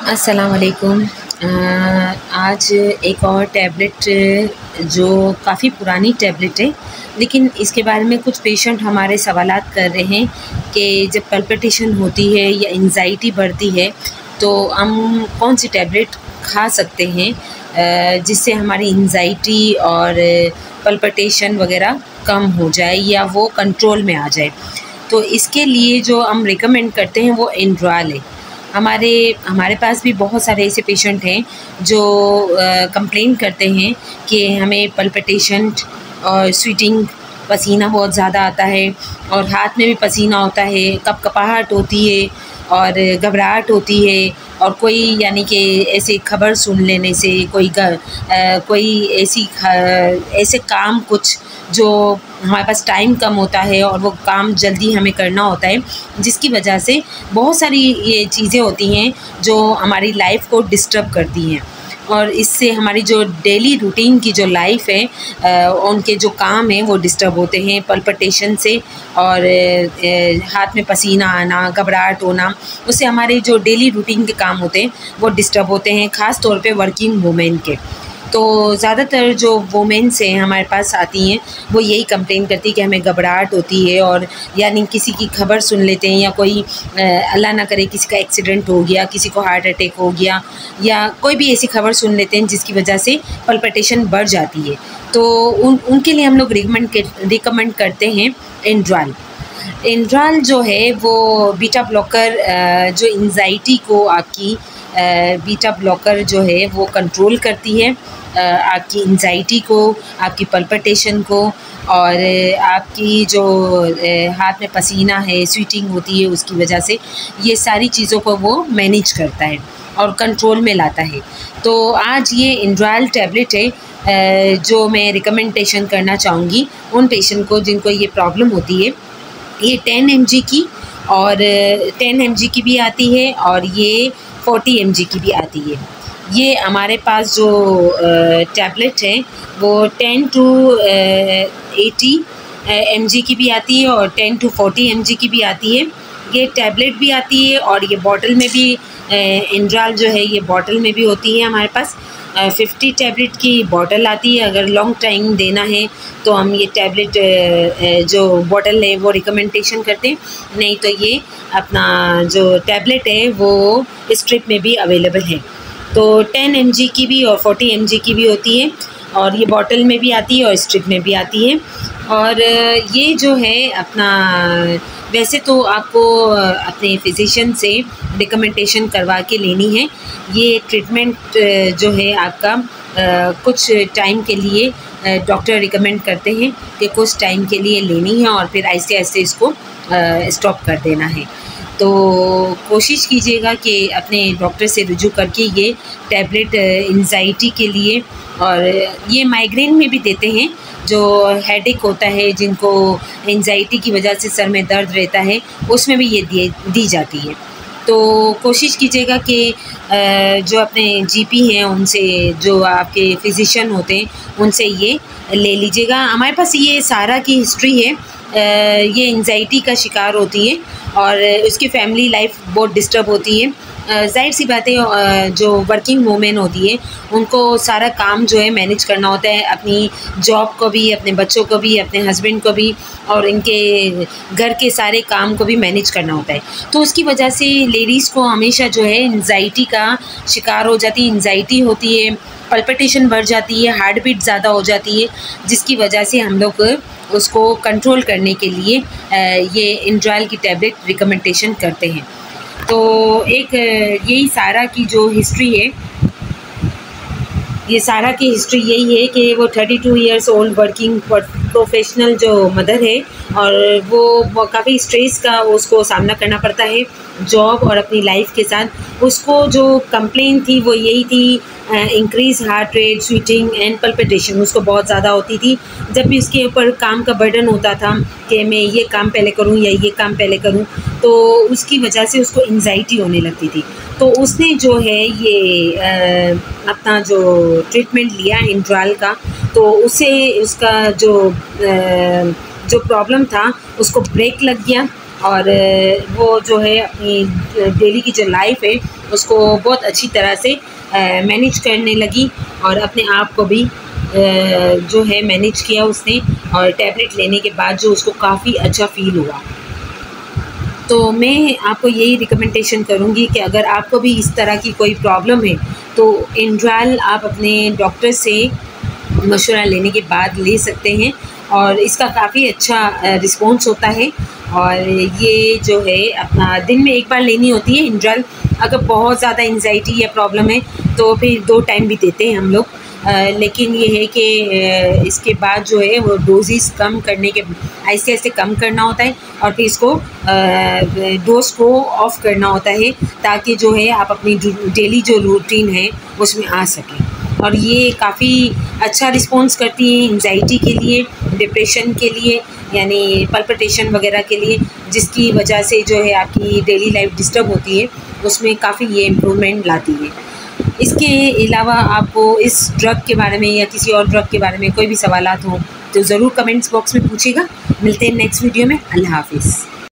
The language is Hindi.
अस्सलाम वालेकुम। आज एक और टैबलेट जो काफ़ी पुरानी टैबलेट है, लेकिन इसके बारे में कुछ पेशेंट हमारे सवालात कर रहे हैं कि जब पल्पिटेशन होती है या एंग्ज़ायटी बढ़ती है तो हम कौन सी टैबलेट खा सकते हैं जिससे हमारी एंग्ज़ायटी और पल्पिटेशन वग़ैरह कम हो जाए या वो कंट्रोल में आ जाए। तो इसके लिए जो हम रिकमेंड करते हैं वो एंड्राल है। हमारे हमारे पास भी बहुत सारे ऐसे पेशेंट हैं जो कंप्लेन करते हैं कि हमें पल्पिटेशन और स्वेटिंग, पसीना बहुत ज़्यादा आता है और हाथ में भी पसीना होता है, कपकपाहट होती है और घबराहट होती है और कोई यानी कि ऐसी खबर सुन लेने से कोई ऐसे काम कुछ जो हमारे पास टाइम कम होता है और वो काम जल्दी हमें करना होता है, जिसकी वजह से बहुत सारी ये चीज़ें होती हैं जो हमारी लाइफ को डिस्टर्ब करती हैं और इससे हमारी जो डेली रूटीन की जो लाइफ है उनके जो काम हैं वो डिस्टर्ब होते हैं पल्पिटेशन से और हाथ में पसीना आना, घबराहट होना, उससे हमारे जो डेली रूटीन के काम होते हैं वो डिस्टर्ब होते हैं, ख़ास तौर पे वर्किंग वुमेन के। तो ज़्यादातर जो वुमेन्स हैं हमारे पास आती हैं वो यही कंप्लेन करती है कि हमें घबराहट होती है और यानी किसी की खबर सुन लेते हैं या कोई अल्लाह ना करे किसी का एक्सीडेंट हो गया, किसी को हार्ट अटैक हो गया या कोई भी ऐसी खबर सुन लेते हैं जिसकी वजह से पल्पिटेशन बढ़ जाती है। तो उनके लिए हम लोग रिकमेंड करते हैं एंड्राल। एंड्राल जो है वो बीटा ब्लॉकर जो एंग्ज़ायटी को आपकी बीटा ब्लॉकर जो है वो कंट्रोल करती है आपकी एंग्ज़ायटी को, आपकी पल्पिटेशन को और आपकी जो हाथ में पसीना है, स्वेटिंग होती है उसकी वजह से, ये सारी चीज़ों को वो मैनेज करता है और कंट्रोल में लाता है। तो आज ये एंड्राल टैबलेट है जो मैं रिकमेंडेशन करना चाहूँगी उन पेशेंट को जिनको ये प्रॉब्लम होती है। ये 10 mg की और 10 mg की भी आती है और ये 40 mg की भी आती है। ये हमारे पास जो टैबलेट है वो 10 to 80 mg की भी आती है और 10 to 40 mg की भी आती है। ये टैबलेट भी आती है और ये बॉटल में भी एंड्राल जो है ये बॉटल में भी होती है हमारे पास। 50 टैबलेट की बॉटल आती है। अगर लॉन्ग टाइम देना है तो हम ये टैबलेट जो बॉटल है वो रिकमेंडेशन करते हैं, नहीं तो ये अपना जो टैबलेट है वो स्ट्रिप में भी अवेलेबल है। तो 10 mg की भी और 40 mg की भी होती है और ये बॉटल में भी आती है और स्ट्रिप में भी आती है। और ये जो है अपना वैसे तो आपको अपने फिजिशियन से रिकमेंडेशन करवा के लेनी है। ये ट्रीटमेंट जो है आपका कुछ टाइम के लिए डॉक्टर रिकमेंड करते हैं कि कुछ टाइम के लिए लेनी है और फिर ऐसे ऐसे इसको स्टॉप कर देना है। तो कोशिश कीजिएगा कि अपने डॉक्टर से रुजू करके ये टैबलेट एंग्ज़ायटी के लिए और ये माइग्रेन में भी देते हैं, जो हेडेक होता है, जिनको एंग्ज़ायटी की वजह से सर में दर्द रहता है, उसमें भी ये दी जाती है। तो कोशिश कीजिएगा कि जो अपने जीपी हैं उनसे, जो आपके फिजिशियन होते हैं उनसे ये ले लीजिएगा। हमारे पास ये सारा की हिस्ट्री है। ये एंग्ज़ायटी का शिकार होती है और उसकी फैमिली लाइफ बहुत डिस्टर्ब होती है। ज़ाहिर सी बात है जो वर्किंग वूमेन होती है उनको सारा काम जो है मैनेज करना होता है, अपनी जॉब को भी, अपने बच्चों को भी, अपने हस्बैंड को भी और इनके घर के सारे काम को भी मैनेज करना होता है। तो उसकी वजह से लेडीज़ को हमेशा जो है एंग्ज़ायटी का शिकार हो जाती है। एंग्ज़ायटी होती है, पल्पिटेशन बढ़ जाती है, हार्ट बीट ज़्यादा हो जाती है, जिसकी वजह से हम लोग उसको कंट्रोल करने के लिए ये एंड्राल की टैबलेट रिकमेंडेशन करते हैं। तो एक यही सारा की जो हिस्ट्री है, ये सारा की हिस्ट्री यही है कि वो 32 इयर्स ओल्ड वर्किंग प्रोफेशनल जो मदर है और वो काफ़ी स्ट्रेस का उसको सामना करना पड़ता है जॉब और अपनी लाइफ के साथ। उसको जो कंप्लेन थी वो यही थी, increase heart rate, sweating and palpitation उसको बहुत ज़्यादा होती थी। जब भी उसके ऊपर काम का बर्डन होता था कि मैं ये काम पहले करूँ या ये काम पहले करूँ, तो उसकी वजह से उसको एंग्ज़ायटी होने लगती थी। तो उसने जो है ये अपना जो ट्रीटमेंट लिया एंड्राल का, तो उससे उसका जो प्रॉब्लम था उसको ब्रेक लग गया और वो जो है अपनी डेली की जो लाइफ है उसको बहुत अच्छी तरह से मैनेज करने लगी और अपने आप को भी जो है मैनेज किया उसने, और टैबलेट लेने के बाद जो उसको काफ़ी अच्छा फ़ील हुआ। तो मैं आपको यही रिकमेंडेशन करूँगी कि अगर आपको भी इस तरह की कोई प्रॉब्लम है तो एंड्राल आप अपने डॉक्टर से मशवरा लेने के बाद ले सकते हैं, और इसका काफ़ी अच्छा रिस्पॉन्स होता है। और ये जो है अपना दिन में एक बार लेनी होती है एंड्राल। अगर बहुत ज़्यादा एंजाइटी या प्रॉब्लम है तो फिर 2 टाइम भी देते हैं हम लोग। लेकिन ये है कि इसके बाद जो है वो डोजेस कम करने के, आहिस्ते आहिस्ते कम करना होता है और फिर इसको डोज को ऑफ करना होता है, ताकि जो है आप अपनी डेली जो रूटीन है उसमें आ सकें। और ये काफ़ी अच्छा रिस्पॉन्स करती है एंजाइटी के लिए, डिप्रेशन के लिए, यानी पल्पिटेशन वगैरह के लिए, जिसकी वजह से जो है आपकी डेली लाइफ डिस्टर्ब होती है, उसमें काफ़ी ये इम्प्रूवमेंट लाती है। इसके अलावा आपको इस ड्रग के बारे में या किसी और ड्रग के बारे में कोई भी सवालात हों तो ज़रूर कमेंट्स बॉक्स में पूछिएगा। मिलते हैं नेक्स्ट वीडियो में। अल्लाह हाफ़िज़।